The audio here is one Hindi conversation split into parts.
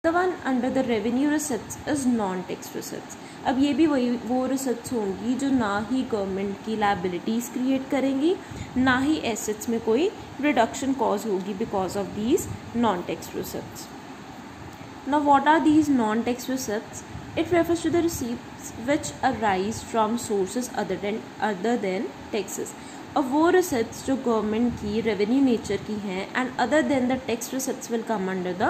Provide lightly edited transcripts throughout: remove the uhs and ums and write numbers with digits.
The one under the revenue receipts is non-tax receipts. अब ये भी वही वो receipts होंगी जो ना ही गवर्नमेंट की liabilities क्रिएट करेंगी, ना ही assets में कोई reduction cause होगी because of these non-tax receipts. Now what are these non-tax receipts? It refers to the receipts which arise from sources other than taxes. अब वो receipts जो गवर्नमेंट की रेवेन्यू नेचर की हैं and other than the tax receipts will come under the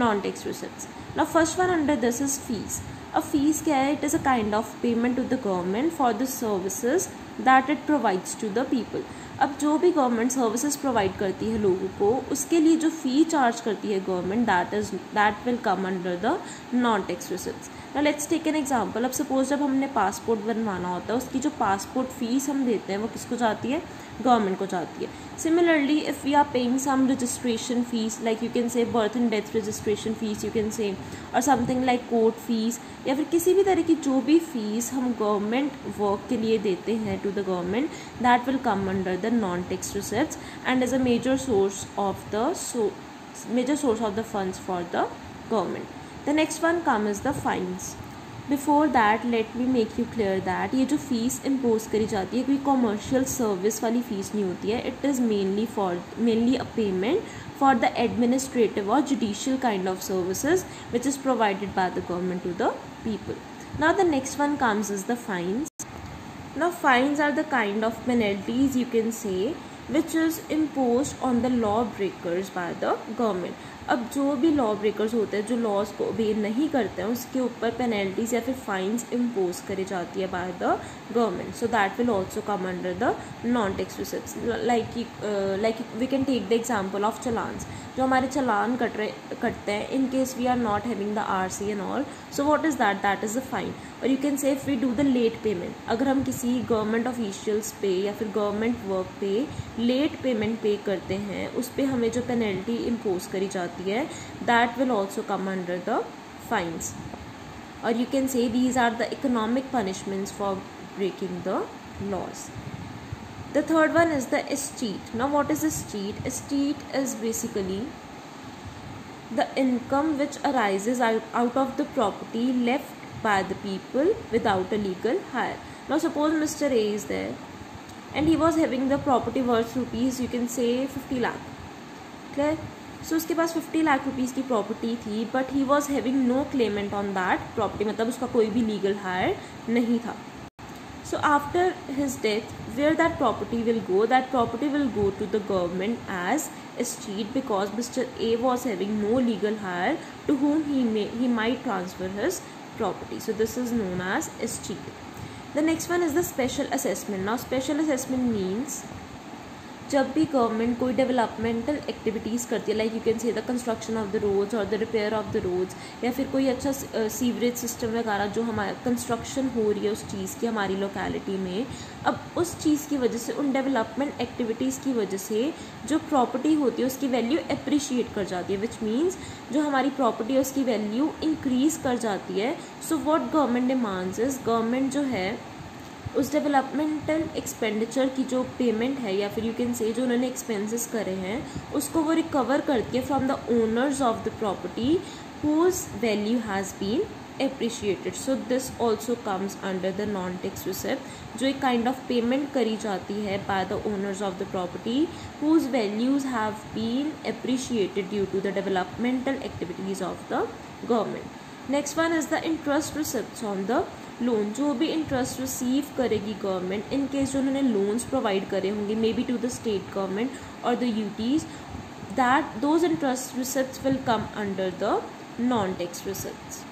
non-tax receipts. Now first one under this is fees. अब fees क्या है? It is a kind of payment to the government for the services that it provides to the people. अब जो भी गवर्नमेंट सर्विसेज प्रोवाइड करती है लोगों को, उसके लिए जो फ़ी चार्ज करती है government, that will come under the non tax receipts. Now let's take an example. अब सपोज जब हमने पासपोर्ट बनवाना होता है, उसकी जो पासपोर्ट फीस हम देते हैं वो किसको जाती है? गवर्नमेंट को जाती है. Similarly if we are paying some registration fees, like you can say birth and death registration fees you can say, और समथिंग लाइक कोर्ट फीस, या फिर किसी भी तरह की जो भी फीस हम गवर्नमेंट वर्क के लिए देते हैं to the government, that will come under the non-tax receipts and is a major source of the funds for the government. The next one comes the fines. Before that let me make you clear that ये जो फीस इम्पोज करी जाती है कोई कॉमर्शियल सर्विस वाली फीस नहीं होती है. It is mainly a payment for the administrative or judicial kind of services which is provided by the government to the people. Now the next one comes is the fines. Now fines are the kind of penalties you can say which is imposed on the law breakers by the government. अब जो भी लॉ ब्रेकर्स होते हैं जो लॉज को ओबे नहीं करते हैं उसके ऊपर पेनल्टीज या फिर फाइन्स इम्पोज करी जाती है by the government. So that will also come under the non tax receipts. Like we can take the example of challans. जो हमारे चलान कटते हैं in case we are not having the RC and all, so what is that is the fine. और you can say if we do the late payment, अगर हम किसी गवर्नमेंट ऑफिशियल्स पे या फिर गवर्नमेंट वर्क पे लेट पेमेंट पे करते हैं, उस पर हमें जो पेनल्टी इम्पोज करी जाती है that will also come under the fines. और you can say these are the economic punishments for breaking the laws. The third one is the escheat. Now what is escheat? Escheat is basically the income which arises out of the property left by the people without a legal hire. Now suppose Mr. A is there and he was having the property worth rupees, you can say 50 lakh. Clear? So उसके पास 50 लाख रुपीज़ की प्रॉपर्टी थी but he was having no claimant on that property, मतलब उसका कोई भी लीगल हायर नहीं था. So after his death, where that property will go? That property will go to the government as escheat because Mr. A was having no legal hire to whom he might transfer his property. So this is known as escheat. The next one is the special assessment. Now special assessment means जब भी गवर्नमेंट कोई डेवलपमेंटल एक्टिविटीज़ करती है, like you can say the construction of the roads और the repair of the roads, या फिर कोई अच्छा सीवरेज सिस्टम वगैरह जो हमारा कंस्ट्रक्शन हो रही है उस चीज़ की हमारी लोकेलिटी में, अब उस चीज़ की वजह से उन डेवलपमेंट एक्टिविटीज़ की वजह से जो प्रॉपर्टी होती है उसकी वैल्यू अप्रिशिएट कर जाती है, विच मीन्स जो हमारी प्रॉपर्टी है उसकी वैल्यू इंक्रीज़ कर जाती है. So what government demands is, government जो है उस डेवलपमेंटल एक्सपेंडिचर की जो पेमेंट है या फिर यू कैन से जो उन्होंने एक्सपेंसेस करे हैं उसको वो रिकवर करती है from the owners of the property whose value has been appreciated. So this also comes under the non-tax receipt, जो एक kind of payment करी जाती है by the owners of the property whose values have been appreciated due to the developmental activities of the government. Next one is the interest receipts on the loan. जो भी इंटरेस्ट रिसीव करेगी गवर्नमेंट इन केस जो उन्होंने लोन्स प्रोवाइड करे होंगे may be to the state government और the UTs, that those interest receipts will come under the non tax receipts.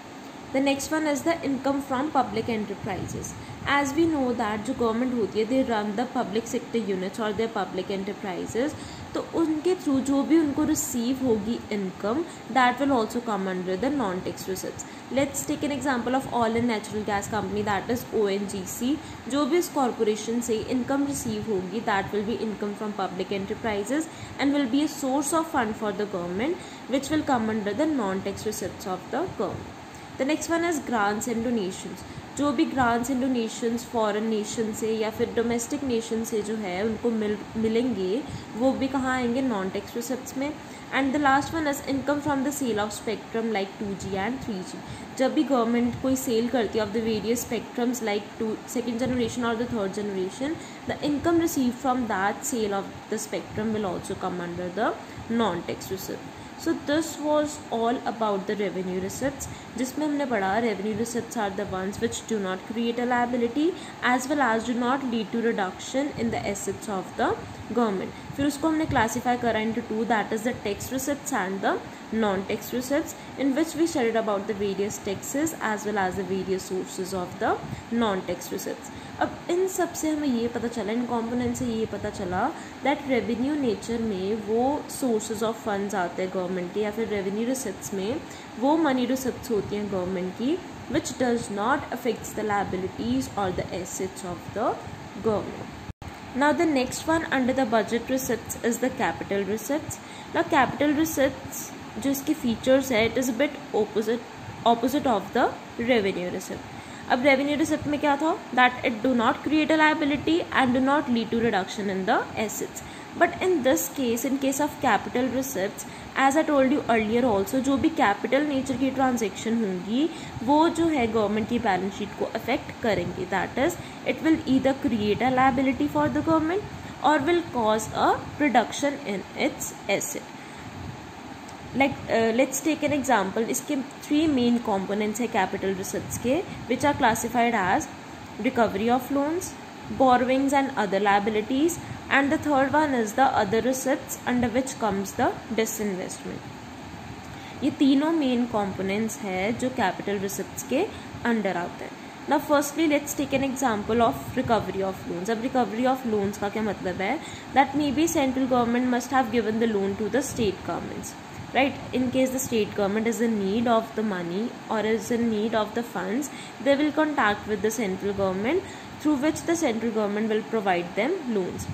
The next one is the income from public enterprises. As we know that जो गवर्नमेंट होती है they run the public sector units और their public enterprises, तो उनके थ्रू जो भी उनको रिसीव होगी income that will also come under the non tax receipts. Let's take an example of oil and natural gas company that is ONGC. जो भी इस कॉरपोरेशन से इनकम रिसीव होगी that will be income from public enterprises and will be a source of fund for the government which will come under the non tax receipts of the government. The next one is grants and donations. जो भी grants and donations foreign nation से या फिर डोमेस्टिक नेशन से जो है उनको मिलेंगे वो भी कहाँ आएंगे, नॉन टैक्स रिसिप्ट्स में. And the last one is income from the sale of spectrum like 2G and 3G. जब भी गवर्नमेंट कोई सेल करती है of the various spectrums like second generation और the third generation, the income receive from that sale of the spectrum will also come under the non tax receipt. So this was all about the revenue receipts, जिसमें हमने पढ़ा revenue receipts are the ones which do not create a liability as well as do not lead to reduction in the assets of the government. फिर उसको हमने classify करा into two, that is the tax receipts and the non-tax receipts, in which we studied about the various taxes as well as the various sources of the non-tax receipts. अब इन सब से हमें ये पता चला, इन कॉम्पोनेंट से ये पता चला दैट रेवेन्यू नेचर में वो सोर्सेज ऑफ फंड्स आते हैं गवर्नमेंट के, या फिर रेवेन्यू रिसिप्ट्स में वो मनी रिसिप्ट्स होती हैं गवर्नमेंट की which does not affects the liabilities और the assets of the government. Now the next one under the budget receipts is the capital receipts. Now capital receipts जो इसके फीचर्स है it is a bit opposite of the revenue receipt. अब रेवेन्यू रिसिप्ट में क्या था, that it do not create a liability and do not lead to reduction in the assets. But in this case, in case of capital receipts, as I told you earlier also, जो भी कैपिटल नेचर की ट्रांजेक्शन होंगी वो जो है गवर्नमेंट की बैलेंस शीट को अफेक्ट करेंगे. That is it will either create a liability for the government और will cause a reduction in its asset. Let's take an example. इसके 3 main components है capital receipts के, which are classified as recovery of loans, borrowings and other liabilities, and the third one is the other receipts under which comes the disinvestment. ये तीनों main components है जो capital receipts के under आते हैं. Now firstly let's take an example of recovery of loans. अब recovery of loans का क्या मतलब है, that maybe central government must have given the loan to the state governments. Right, in case the state government is in need of the money or is in need of the funds, they will contact with the central government through which the central government will provide them loans.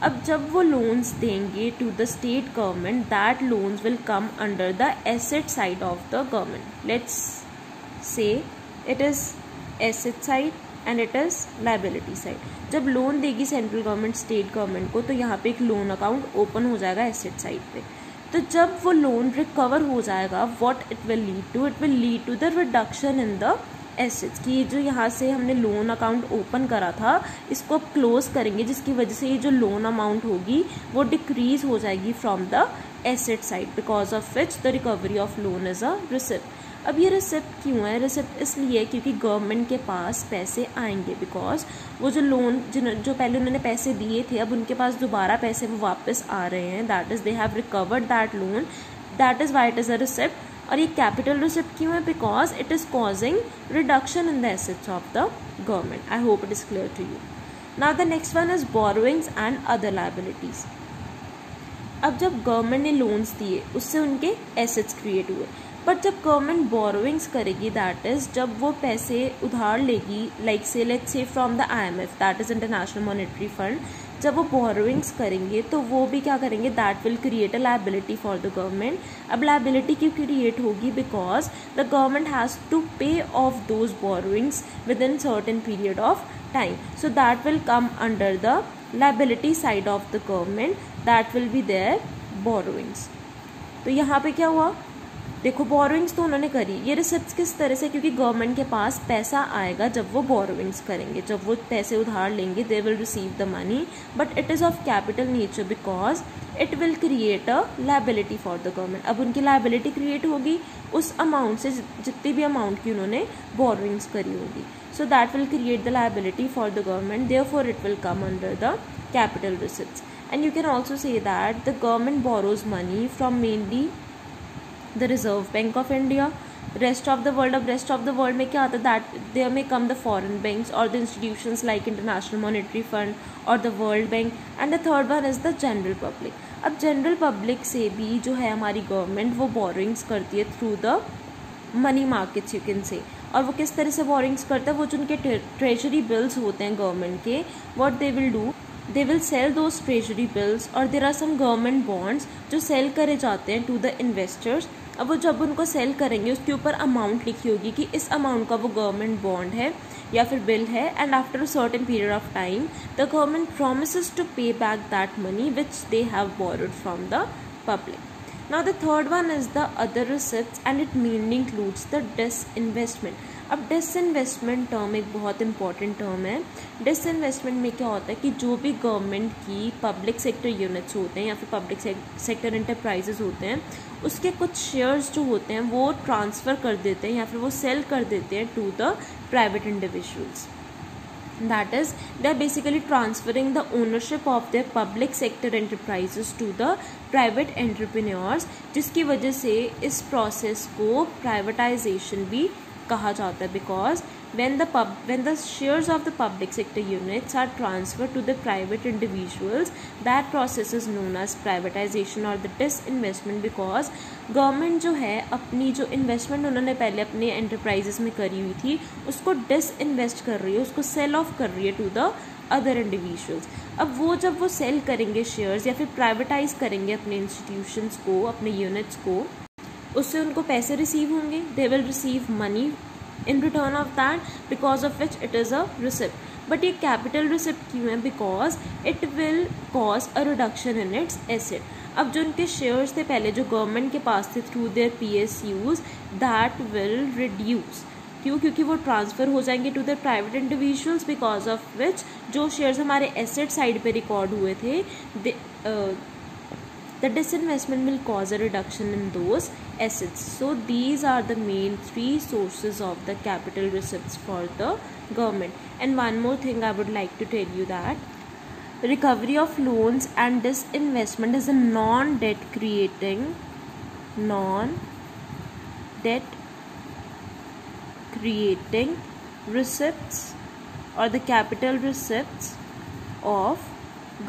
अब जब वो loans देंगे to the state government, that loans will come under the asset side of the government. Let's say it is asset side and it is liability side. जब लोन देगी सेंट्रल गवर्नमेंट स्टेट गवर्नमेंट को तो यहाँ पे एक लोन अकाउंट ओपन हो जाएगा एसेट साइड पे. तो जब वो लोन रिकवर हो जाएगा what it will lead to the reduction in the assets. कि जो यहाँ से हमने लोन अकाउंट ओपन करा था इसको अब क्लोज करेंगे, जिसकी वजह से ये जो लोन अमाउंट होगी वो डिक्रीज हो जाएगी from the asset side, because of which the recovery of loan is a receipt. अब ये रिसिप्ट क्यों है, रिसिप्ट इसलिए क्योंकि गवर्नमेंट के पास पैसे आएंगे, बिकॉज वो जो लोन जो पहले उन्होंने पैसे दिए थे अब उनके पास दोबारा पैसे वो वापस आ रहे हैं. That is they have recovered that loan, that is why it is a receipt. और ये कैपिटल रिसिप्ट क्यों है, because it is causing reduction in the assets of the government. I hope it is clear to you. Now the next one is borrowings and other liabilities. अब जब गवर्नमेंट ने लोन्स दिए उससे उनके एसेट्स क्रिएट हुए, बट जब गवर्नमेंट बोरोइंग्स करेगी दैट इज़ जब वो पैसे उधार लेगी, like say let's say from the IMF, that is international monetary fund, जब वो बोरोइंग्स करेंगे तो वो भी क्या करेंगे, that will create a liability for the government. अब लायबिलिटी क्यों क्रिएट होगी, because the government has to pay off those borrowings within certain period of time. So that will come under the liability side of the government, that will be their borrowings. तो यहाँ पे क्या हुआ, देखो बोरोइंग्स तो उन्होंने करी, ये रिसिप्ट्स किस तरह से, क्योंकि गवर्नमेंट के पास पैसा आएगा जब वो बोरोइंग्स करेंगे, जब वो पैसे उधार लेंगे they will receive the money, but it is of capital nature because it will create a liability for the government. अब उनकी लायबिलिटी क्रिएट होगी उस अमाउंट से जितनी भी अमाउंट की उन्होंने बोरोइंग्स करी होगी. सो that will create the liability for the government, therefore it will come under the capital receipts. And you can also say that the government borrows money from mainly the Reserve Bank of India, rest of the world. अब rest of the world में क्या आता है, that there may come the foreign banks or the institutions like International Monetary Fund or the World Bank, and the third one is the general public. अब general public से भी जो है हमारी गवर्नमेंट वो बोरोइंग्स करती है through the money markets, you can say. और वो किस तरह से बोरोइंग्स करता है, वो जो उनके ट्रेजरी बिल्स होते हैं गवर्नमेंट के, what they will do, they will sell those treasury bills or there are some government bonds जो सेल करे जाते हैं to the investors अब वो जब उनको सेल करेंगे उसके ऊपर अमाउंट लिखी होगी कि इस अमाउंट का वो गवर्नमेंट बॉन्ड है या फिर बिल है, and after a certain period of time the government promises to pay back that money which they have borrowed from the public. Now the third one is the other receipts and it mainly includes the disinvestment. अब डिसइन्वेस्टमेंट टर्म एक बहुत इंपॉर्टेंट टर्म है. डिसइन्वेस्टमेंट में क्या होता है कि जो भी गवर्नमेंट की पब्लिक सेक्टर यूनिट्स होते हैं या फिर पब्लिक सेक्टर इंटरप्राइजेज होते हैं, उसके कुछ शेयर्स जो होते हैं वो ट्रांसफ़र कर देते हैं या फिर वो सेल कर देते हैं to the private individuals. That is, they are basically transferring the ownership of their public sector enterprises to the private entrepreneurs, जिसकी वजह से इस process को privatization भी कहा जाता है. Because when the shares of the public sector units are transferred to the private individuals, that process is known as privatization or the disinvestment. Because government जो है अपनी जो इन्वेस्टमेंट उन्होंने पहले अपने एंटरप्राइजेस में करी हुई थी उसको डिसइन्वेस्ट कर रही है, उसको सेल ऑफ कर रही है टू द अदर इंडिविजुअल्स. अब वो जब वो सेल करेंगे शेयर्स या फिर प्राइवेटाइज करेंगे अपने इंस्टीट्यूशंस को, अपने यूनिट्स को, उससे उनको पैसे रिसीव होंगे. They will receive money in return of that, because of which it is a receipt. But ये capital receipt क्यों है? Because it will cause a reduction in its asset. अब जो उनके शेयर्स थे पहले जो गवर्नमेंट के पास थे through their PSUs, that will reduce. क्यों? क्योंकि वो ट्रांसफ़र हो जाएंगे to the private individuals, because of which जो शेयर्स हमारे एसेट साइड पे रिकॉर्ड हुए थे, the disinvestment will cause a reduction in those assets. So these are the main three sources of the capital receipts for the government. And one more thing I would like to tell you, that recovery of loans and disinvestment is a non-debt creating receipts or the capital receipts of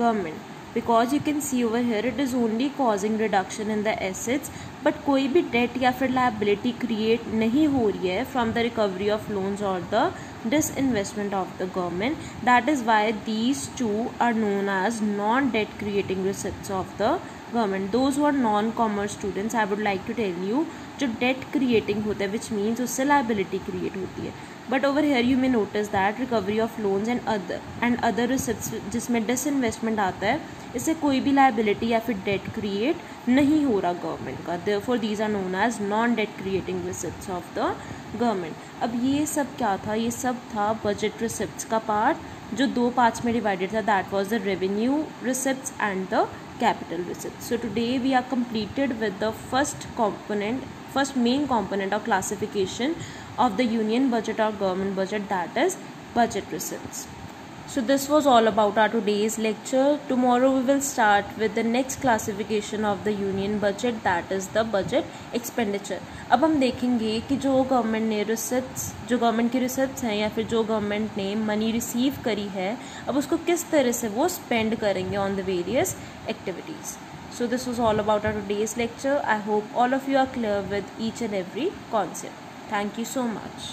government. Because you can see over here it is only causing reduction in the assets, but कोई भी debt या फिर liability create नहीं हो रही है from the recovery of loans or the disinvestment of the government. That is why these two are known as non-debt creating receipts of the government. Those who are non-commerce students, I would like to tell you, जो debt creating होता है which means उससे liability create होती है. But over here you may notice that recovery of loans and other receipts जिसमें disinvestment आता है, इससे कोई भी liability या फिर debt create नहीं हो रहा गवर्नमेंट का. Therefore these are known as non-debt creating receipts of the government. अब ये सब क्या था? ये सब था budget receipts का पार्ट जो दो पार्ट्स में डिवाइडेड था. That was the revenue receipts and the capital receipts. So today we are completed with the first main component of classification of the union budget or government budget, that is budget receipts. So this was all about our today's lecture. Tomorrow we will start with the next classification of the union budget, that is the budget expenditure. अब हम देखेंगे कि जो गवर्नमेंट ने जो गवर्नमेंट की रिसिप्ट्स हैं या फिर जो गवर्नमेंट ने मनी रिसीव करी है, अब उसको किस तरह से वो स्पेंड करेंगे on the various activities. So this was all about our today's lecture. I hope all of you are clear with each and every concept. Thank you so much.